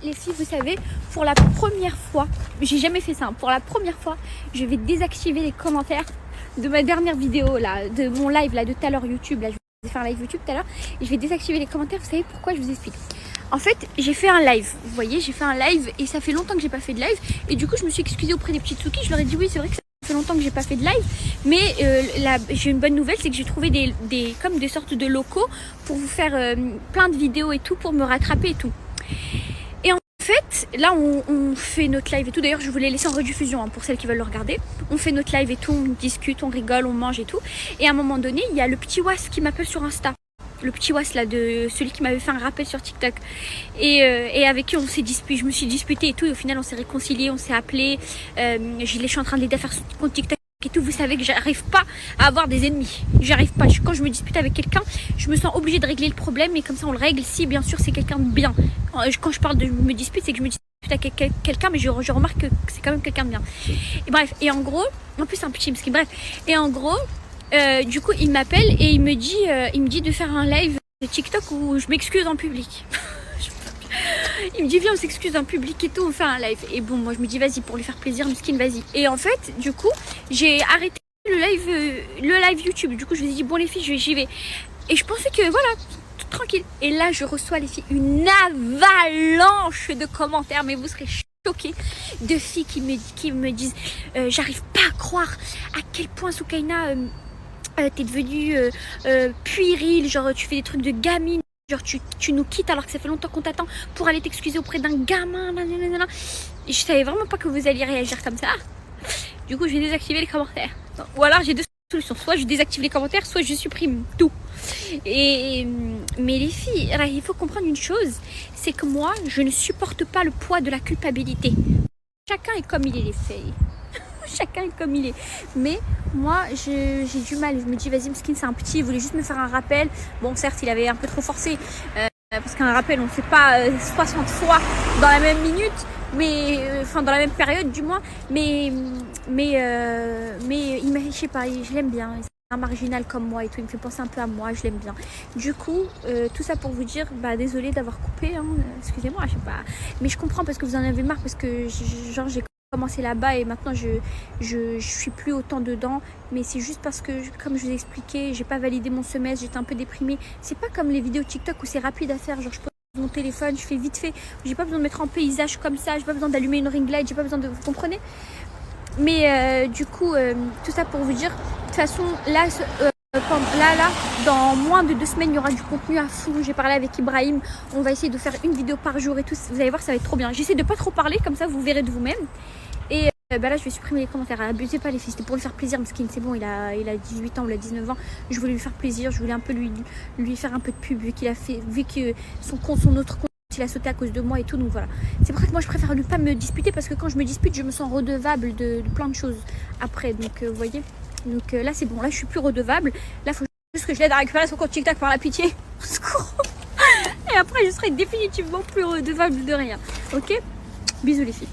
les filles, vous savez, pour la première fois, j'ai jamais fait ça, hein, pour la première fois, je vais désactiver les commentaires de ma dernière vidéo là, de mon live là, de tout à l'heure YouTube. Là, je vais faire un live YouTube tout à l'heure et je vais désactiver les commentaires. Vous savez pourquoi? Je vous explique. En fait, j'ai fait un live, vous voyez, j'ai fait un live et ça fait longtemps que j'ai pas fait de live. Et du coup, je me suis excusée auprès des petites Tsuki. Je leur ai dit oui, c'est vrai que ça fait longtemps que j'ai pas fait de live. Mais j'ai une bonne nouvelle, c'est que j'ai trouvé comme des sortes de locaux pour vous faire plein de vidéos et tout, pour me rattraper et tout. Et en fait, là, on fait notre live et tout. D'ailleurs, je vous l'ai laissé en rediffusion hein, pour celles qui veulent le regarder. On fait notre live et tout, on discute, on rigole, on mange et tout. Et à un moment donné, il y a le petit Was qui m'appelle sur Insta. Le petit Was là, de celui qui m'avait fait un rappel sur TikTok. Et avec qui on s'est disputé, je me suis disputée et tout. Et au final, on s'est réconciliés, on s'est appelés. Je suis en train de l'aider à faire son compte TikTok et tout. Vous savez que j'arrive pas à avoir des ennemis. J'arrive pas. Quand je me dispute avec quelqu'un, je me sens obligée de régler le problème. Et comme ça, on le règle si, bien sûr, c'est quelqu'un de bien. Quand je parle de me dispute, c'est que je me dispute avec quelqu'un, mais je remarque que c'est quand même quelqu'un de bien. Et bref, et en gros, en plus, c'est un petit miskin. Bref, et en gros, du coup, il m'appelle et il me dit de faire un live de TikTok où je m'excuse en public. Il me dit viens, on s'excuse en public et tout, on fait un live. Et bon, moi je me dis vas-y, pour lui faire plaisir, miskin, vas-y. Et en fait, du coup, j'ai arrêté le live YouTube. Du coup, je me suis dit bon les filles, j'y vais. Et je pensais que voilà, tout tranquille. Et là, je reçois les filles une avalanche de commentaires, mais vous serez choqués, de filles qui me disent j'arrive pas à croire à quel point Soukaina t'es devenue puérile, genre tu fais des trucs de gamine, genre tu nous quittes alors que ça fait longtemps qu'on t'attend pour aller t'excuser auprès d'un gamin, nanana. Et je savais vraiment pas que vous alliez réagir comme ça. Du coup, je vais désactiver les commentaires. Ou alors j'ai deux solutions, soit je désactive les commentaires, soit je supprime tout. Mais les filles, il faut comprendre une chose, c'est que moi, je ne supporte pas le poids de la culpabilité. Chacun est comme il est, les filles. Chacun est comme il est. Mais moi, j'ai du mal. Je me dis, vas-y, Mskin, c'est un petit, il voulait juste me faire un rappel. Bon, certes, il avait un peu trop forcé. Parce qu'un rappel, on ne fait pas 60 fois dans la même minute. Mais, enfin, dans la même période, du moins. Mais je sais pas, je l'aime bien. C'est un marginal comme moi et tout. Il me fait penser un peu à moi, je l'aime bien. Du coup, tout ça pour vous dire, bah, désolée d'avoir coupé. Hein, excusez-moi, je sais pas. Mais je comprends parce que vous en avez marre. Parce que, genre, j'ai commencé là-bas et maintenant je suis plus autant dedans, mais c'est juste parce que comme je vous ai expliqué, j'ai pas validé mon semestre, j'étais un peu déprimée. C'est pas comme les vidéos TikTok où c'est rapide à faire, genre je pose mon téléphone, je fais vite fait, j'ai pas besoin de mettre en paysage comme ça, j'ai pas besoin d'allumer une ring light, j'ai pas besoin de, vous comprenez. Mais du coup tout ça pour vous dire, de toute façon là dans moins de 2 semaines il y aura du contenu à fond. J'ai parlé avec Ibrahim, on va essayer de faire une vidéo par jour et tout, vous allez voir, ça va être trop bien. J'essaie de pas trop parler, comme ça vous verrez de vous-même. Et bah là je vais supprimer les commentaires, abusez pas les filles, c'était pour lui faire plaisir parce qu'il c'est bon, il a 18 ans ou il a 19 ans, je voulais lui faire plaisir, je voulais un peu lui faire un peu de pub vu que son autre compte il a sauté à cause de moi et tout, donc voilà. C'est pour ça que moi je préfère ne pas me disputer parce que quand je me dispute je me sens redevable de plein de choses après, donc vous voyez. Donc là c'est bon, là je suis plus redevable, là faut juste que je l'aide à récupérer son compte TikTok par la pitié. Au secours. Et après je serai définitivement plus redevable de rien. Ok, bisous les filles.